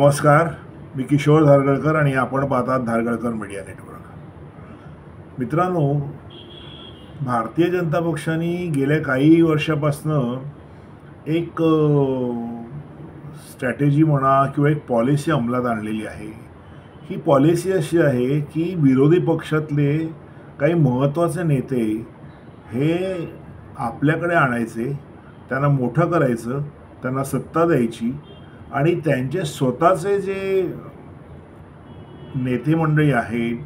नमस्कार, मी किशोर धारगळकर आणि आपण पाहतात धारगळकर मीडिया नेटवर्क। मित्रांनो, भारतीय जनता पक्षाने गेल्या काही वर्षापासून एक स्ट्रॅटेजी म्हणा किंवा एक पॉलिसी अंमलात आणलेली आहे। ही पॉलिसी अशी आहे की विरोधी पक्षातले काही महत्त्वाचे नेते हे आपल्याकडे आणायचे, त्यांना मोठं करायचं, त्यांना सत्ता द्यायची आणि त्यांचे स्वतःचे जे नेते मंडळी आहेत,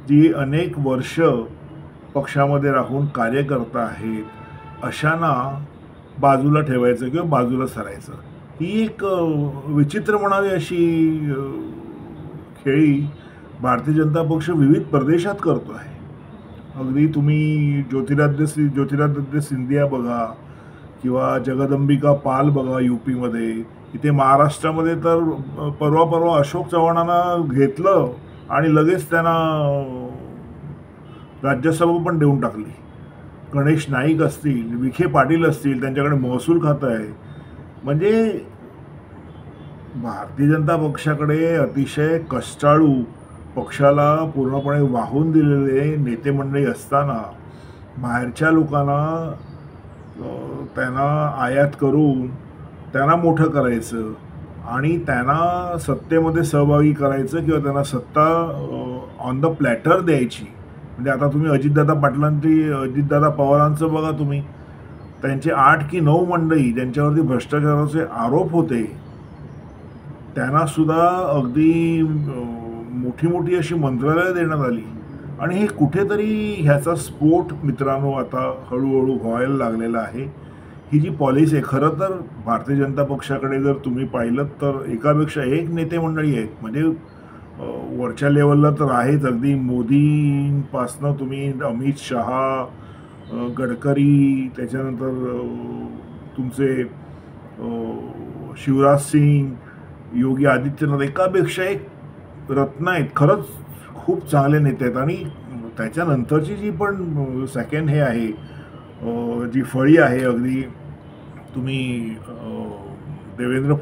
जी अनेक वर्ष पक्षामध्ये राहून कार्यकर्ता आहेत, अशांना बाजूला ठेवायचं किंवा बाजूला सरायचं। ही एक विचित्र म्हणावी अशी खेळी भारतीय जनता पक्ष विविध प्रदेशात करतो आहे। अगदी तुम्ही ज्योतिरादित्य सिंधिया बघा किंवा जगदंबिका पाल बघा यूपीमध्ये, इथे महाराष्ट्रामध्ये तर परवा अशोक चव्हाणांना घेतलं आणि लगेच त्यांना राज्यसभा पण देऊन टाकली। गणेश नाईक असतील, विखे पाटील असतील, त्यांच्याकडे महसूल खातं आहे। म्हणजे भारतीय जनता पक्षाकडे अतिशय कष्टाळू, पक्षाला पूर्णपणे वाहून दिलेले नेते मंडळी असताना बाहेरच्या लोकांना त्यांना आयात करून त्यांना मोठं करायचं आणि त्यांना सत्तेमध्ये सहभागी करायचं किंवा त्यांना सत्ता ऑन द प्लॅटर द्यायची। म्हणजे आता तुम्ही अजितदादा पवारांचं बघा, तुम्ही त्यांचे 8 की 9 मंडळी ज्यांच्यावरती भ्रष्टाचाराचे आरोप होते, त्यांना सुद्धा अगदी मोठी अशी मंत्रालय देण्यात आली। आणि हे कुठेतरी ह्याचा स्फोट मित्रांनो आता हळूहळू व्हायला लागलेला आहे। ही जी पॉलिसी आहे, खरं तर भारतीय जनता पक्षाकडे जर तुम्ही पाहिलं तर एकापेक्षा एक नेते मंडळी आहेत। म्हणजे वरच्या लेवलला तर आहेच, अगदी मोदींपासनं तुम्ही अमित शहा, गडकरी, त्याच्यानंतर तुमचे शिवराज सिंग, योगी आदित्यनाथ, एकापेक्षा एक रत्न आहेत। खरंच खूप चांगले नेते आहेत। आणि त्याच्यानंतरची जी पण सेकंड हे आहे, जी फळी आहे, अगदी तुम्ही देवेंद्र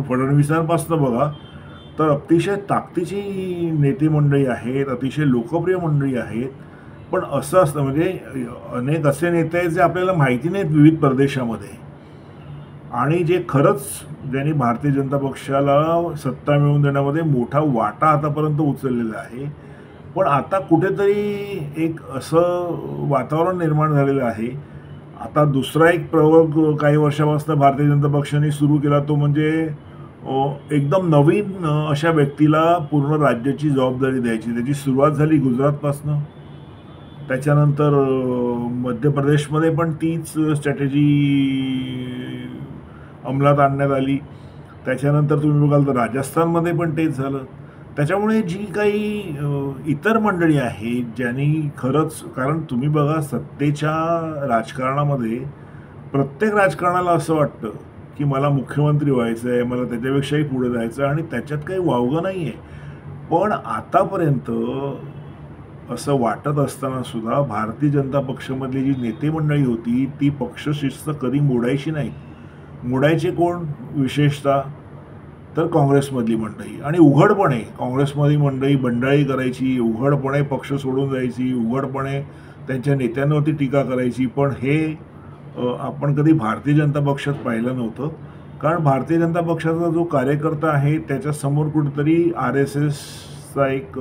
फडणवीसांपासून बघा तर अतिशय ताकदीची नेते मंडळी आहेत, अतिशय लोकप्रिय मंडळी आहेत। पण असं असतं, म्हणजे अनेक असे नेते आहेत जे आपल्याला माहिती नाहीत विविध प्रदेशामध्ये, आणि जे खरंच ज्यांनी भारतीय जनता पक्षाला सत्ता मिळवून देण्यामध्ये मोठा वाटा आतापर्यंत उचललेला आहे। पण आता कुठेतरी एक असं वातावरण निर्माण झालेलं आहे। आता दुसरा एक प्रयोग काही वर्षापासून भारतीय जनता पक्षाने सुरू केला, तो म्हणजे एकदम नवीन अशा व्यक्तीला पूर्ण राज्याची जबाबदारी द्यायची। त्याची सुरुवात झाली गुजरातपासून, त्याच्यानंतर मध्य प्रदेशमध्ये पण तीच स्ट्रॅटेजी अंमलात आणण्यात आली। त्याच्यानंतर तुम्ही बघाल तर राजस्थानमध्ये पण तेच झालं। त्याच्यामुळे जी काही इतर मंडळी आहेत ज्यांनी खरंच, कारण तुम्ही बघा सत्तेच्या राजकारणामध्ये प्रत्येक राजकारणाला असं वाटतं की मला मुख्यमंत्री व्हायचं आहे, मला त्याच्यापेक्षाही पुढे जायचं आहे, आणि त्याच्यात काही वावगं नाही आहे। पण आतापर्यंत असं वाटत असताना सुद्धा भारतीय जनता पक्षामधली जी नेते मंडळी होती ती पक्षशिस्त कधी मोडायची नाही। मोडायचे कोण? विशेषतः तर काँग्रेसमधली मंडळी, आणि उघडपणे काँग्रेसमधली मंडळी बंडाळी करायची, उघडपणे पक्ष सोडून जायची, उघडपणे त्यांच्या नेत्यांवरती टीका करायची। पण हे आपण कधी भारतीय जनता पक्षात पाहिलं नव्हतं, कारण भारतीय जनता पक्षाचा जो कार्यकर्ता आहे त्याच्यासमोर कुठेतरी RSSचा एक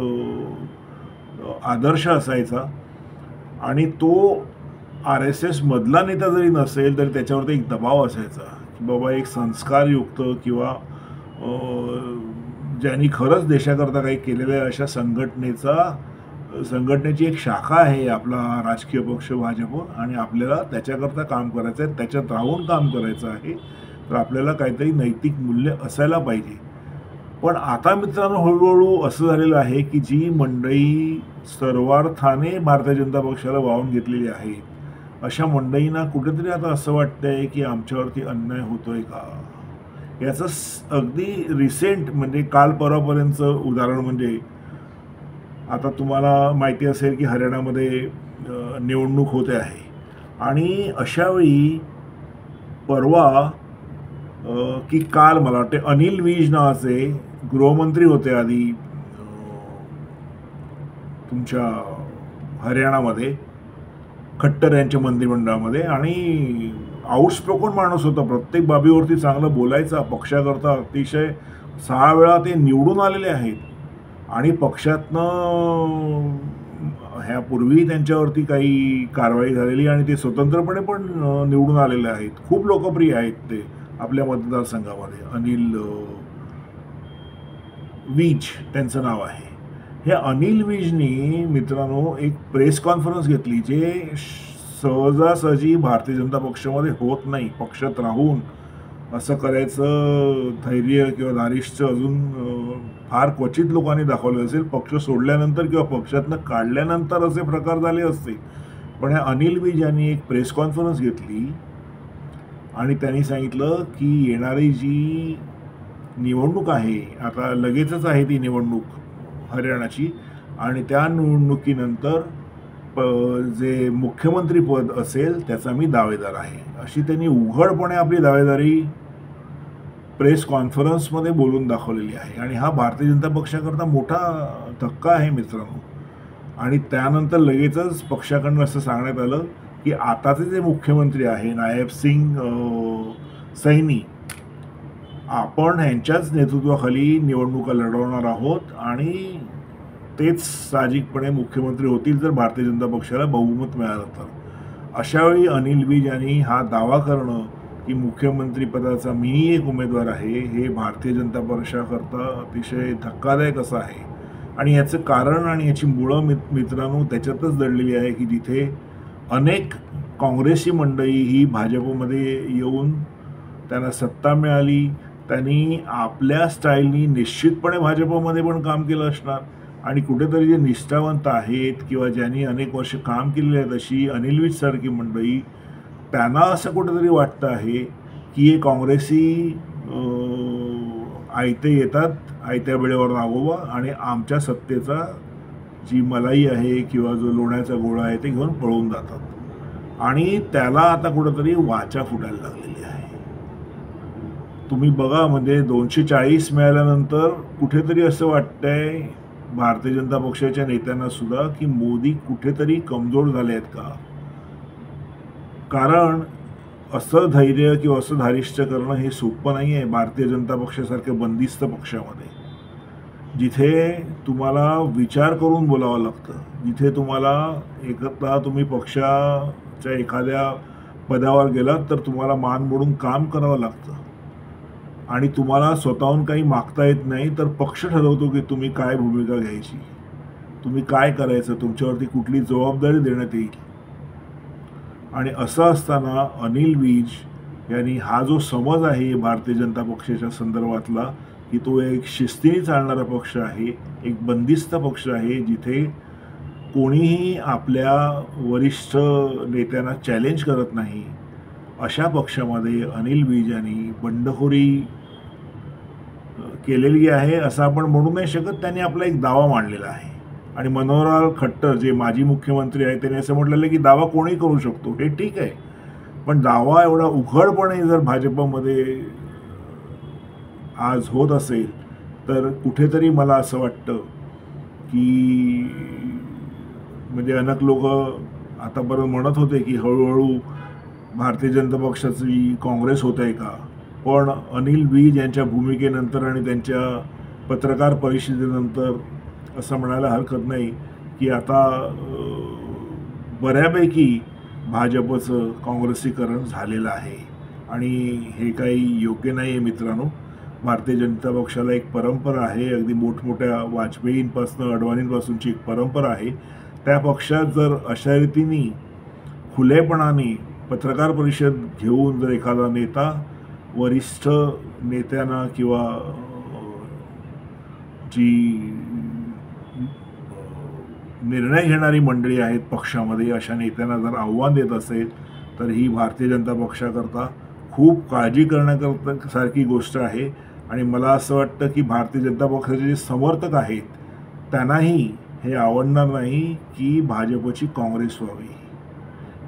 आदर्श असायचा, आणि तो RSS मधला नेता जरी नसेल तरी त्याच्यावरती एक दबाव असायचा की बाबा एक संस्कारयुक्त किंवा ज्यांनी खरंच देशाकरता काही केलेलं आहे अशा संघटनेची एक शाखा आहे आपला राजकीय पक्ष भाजप, आणि आपल्याला त्याच्याकरता काम करायचं आहे, त्याच्यात राहून काम करायचं आहे। तर आपल्याला काहीतरी नैतिक मूल्य असायला पाहिजे। पण आता मित्रांनो हळूहळू असं झालेलं आहे की जी मंडळी सर्वार्थाने भारतीय जनता पक्षाला वाहून घेतलेली आहेत, अशा मंडळींना कुठेतरी आता असं वाटतंय की आमच्यावरती अन्याय होतोय का। याचं अगदी रिसेंट म्हणजे काल परवापर्यंतचं उदाहरण म्हणजे, आता तुम्हाला माहिती असेल की हरियाणामध्ये निवडणूक होते आहे, आणि अशावेळी परवा की काल मला वाटते अनिल विज नावाचे गृहमंत्री होते आधी तुमच्या हरियाणामध्ये खट्टर यांच्या मंत्रिमंडळामध्ये, आणि आउटस्पोकन माणूस होता, प्रत्येक बाबीवरती चांगलं बोलायचा, पक्षाकरता अतिशय 6 वेळा ते निवडून आलेले आहेत आणि पक्षातनं ह्यापूर्वी त्यांच्यावरती काही कारवाई झालेली आणि ते स्वतंत्रपणे पण निवडून आलेले आहेत. खूप लोकप्रिय आहेत ते आपल्या मतदारसंघामध्ये. अनिल विज त्यांचं नाव आहे. हे अनिल विजनी मित्रांनो एक प्रेस कॉन्फरन्स घेतली जे सहजासहजी भारतीय जनता पक्षामध्ये होत नाही. पक्षात राहून असं करायचं धैर्य किंवा धारिष्ठ अजून फार क्वचित लोकांनी दाखवलं असेल. पक्ष सोडल्यानंतर किंवा पक्षातनं काढल्यानंतर असे प्रकार झाले असते. पण ह्या अनिल विज यांनी एक प्रेस कॉन्फरन्स घेतली आणि त्यांनी सांगितलं की येणारी जी निवडणूक आहे, आता लगेचच आहे ती निवडणूक हरियाणाची, आणि त्या निवडणुकीनंतर जे मुख्यमंत्री पद असेल त्याचा मी दावेदार आहे, अशी त्यांनी उघडपणे आपली दावेदारी प्रेस कॉन्फरन्समध्ये बोलून दाखवलेली आहे. आणि हा भारतीय जनता पक्षाकरता मोठा धक्का आहे मित्रांनो. आणि त्यानंतर लगेचच पक्षाकडनं असं सांगण्यात आलं की आताचे जे मुख्यमंत्री आहे नायब सिंग सैनी, आपण ह्यांच्याच नेतृत्वाखाली निवडणुका लढवणार आहोत आणि तेच साहजिकपणे मुख्यमंत्री होतील जर भारतीय जनता पक्षाला बहुमत मिळालं तर. अशावेळी अनिल विज यांनी हा दावा करणं की मुख्यमंत्रीपदाचा मीही एक उमेदवार आहे, हे भारतीय जनता पक्षाकरता अतिशय धक्कादायक असं आहे. आणि याचं कारण आणि याची मुळं मित्रांनो त्याच्यातच दडलेली आहे की जिथे अनेक काँग्रेसी मंडळी ही भाजपमध्ये येऊन त्यांना सत्ता मिळाली, त्यांनी आपल्या स्टाईलनी निश्चितपणे भाजपमध्ये पण काम केलं असणार. आणि कुठेतरी जे निष्ठावंत आहेत किंवा ज्यांनी अनेक वर्ष काम केलेले आहेत अशी अनिल विज सारखी मंडळी, त्यांना असं कुठेतरी वाटतं आहे की हे काँग्रेसी आयते येतात, आयत्या वेळेवर नागोबा, आणि आमच्या सत्तेचा जी मलाई आहे किंवा जो लोण्याचा गोळा आहे ते घेऊन पळून जातात. आणि त्याला आता कुठेतरी वाचा फुटायला लागलेली आहे. तुम्ही बघा, म्हणजे 240 मिळाल्यानंतर कुठेतरी असं वाटतंय भारतीय जनता पक्षाच्या नेत्यांना सुद्धा की मोदी कुठेतरी कमजोर झाले आहेत का. कारण असं धैर्य किंवा असं धारिष्ठ करणं हे सोपं नाही आहे भारतीय जनता पक्षासारख्या बंदिस्त पक्षामध्ये, जिथे तुम्हाला विचार करून बोलावं लागतं, जिथे तुम्हाला एकदा तुम्ही पक्षाच्या एखाद्या पदावर गेलात तर तुम्हाला मान मोडून काम करावं लागतं आणि तुम्हाला स्वतःहून काही मागता येत नाही. तर पक्ष ठरवतो की तुम्ही काय भूमिका घ्यायची, तुम्ही काय करायचं, तुमच्यावरती कुठली जबाबदारी देण्यात येईल. आणि असं असताना अनिल विज यांनी हा जो समज आहे भारतीय जनता पक्षाच्या संदर्भातला की तो एक शिस्तीने चालणारा पक्ष आहे, एक बंदिस्त पक्ष आहे, जिथे कोणीही आपल्या वरिष्ठ नेत्यांना चॅलेंज करत नाही, अशा पक्षामध्ये अनिल विज यांनी बंडखोरी केलेली आहे असं आपण म्हणू नाही शकत. त्यांनी आपला एक दावा मांडलेला आहे. आणि मनोहरलाल खट्टर जे माजी मुख्यमंत्री आहेत त्यांनी असं म्हटलेलं की दावा कोणी करू शकतो, हे ठीक आहे, पण दावा एवढा उघडपणे जर भाजपमध्ये आज होत असेल तर कुठेतरी मला असं वाटतं की म्हणजे अनेक लोक आतापर्यंत म्हणत होते की हळूहळू भारतीय जनता पक्षाची काँग्रेस होत आहे का. पण अनिल विज यांच्या भूमिकेनंतर आणि त्यांच्या पत्रकार परिषदेनंतर असं म्हणायला हरकत नाही की आता बऱ्यापैकी भाजपचं काँग्रेसीकरण झालेलं आहे. आणि हे काही योग्य नाही आहे मित्रांनो. भारतीय जनता पक्षाला एक परंपरा आहे, अगदी मोठमोठ्या वाजपेयींपासून अडवाणींपासूनची एक परंपरा आहे. त्या पक्षात जर अशा रीतीने खुलेपणाने पत्रकार परिषद घेऊन जर एखादा नेता वरिष्ठ नेत्यांना किंवा जी निर्णय घेणारी मंडळी आहेत पक्षामध्ये अशा नेत्यांना जर आव्हान देत असेल तर ही भारतीय जनता पक्षाकरता खूप काळजी करण्याकरता सारखी गोष्ट आहे. आणि मला असं वाटतं की भारतीय जनता पक्षाचे जे समर्थक आहेत त्यांनाही हे आवडणार नाही की भाजपची काँग्रेस व्हावी.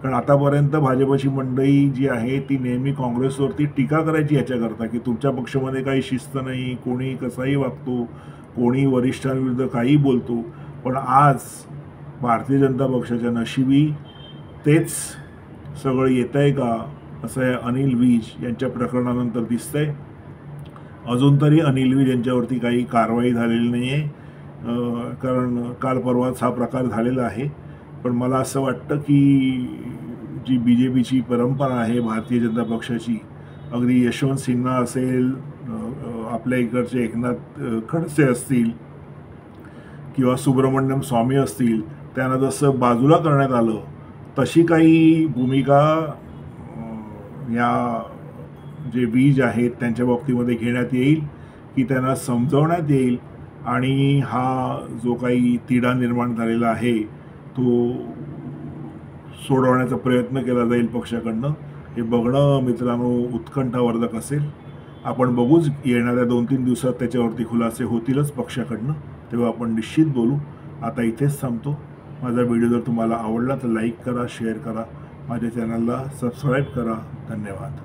कारण आतापर्यंत भाजपची मंडळी जी आहे ती नेहमी काँग्रेसवरती टीका करायची याच्याकरता की तुमच्या पक्षामध्ये काही शिस्त नाही, कोणी कसाही वागतो, कोणी वरिष्ठांविरुद्ध काही बोलतो. पण आज भारतीय जनता पक्षाच्या नशिबी तेच सगळं येत आहे का असं हे अनिल विज यांच्या प्रकरणानंतर दिसतंय. अजून तरी अनिल विज यांच्यावरती काही कारवाई झालेली नाही आहे, कारण काल परवाच हा प्रकार झालेला आहे. पण मला असं वाटतं की जी BJPची परंपरा आहे भारतीय जनता पक्षाची, अगदी यशवंत सिन्हा असेल, आपल्या इकडचे एकनाथ खडसे असतील किंवा सुब्रमण्यम स्वामी असतील, त्यांना जसं बाजूला करण्यात आलं तशी काही भूमिका या जे विज आहेत त्यांच्या बाबतीमध्ये घेण्यात येईल, की त्यांना समजवण्यात येईल आणि हा जो काही तिढा निर्माण झालेला आहे तो सोडवण्याचा प्रयत्न केला जाईल पक्षाकडनं. हे बघणं मित्रांनो उत्कंठावर्धक असेल. आपण बघूच, येणाऱ्या 2-3 दिवसात त्याच्यावरती खुलासे होतीलच पक्षाकडनं, तेव्हा आपण निश्चित बोलू. आता इथेच थांबतो. माझा व्हिडिओ जर तुम्हाला आवडला तर लाईक करा, शेअर करा, माझ्या चॅनलला सबस्क्राईब करा. धन्यवाद.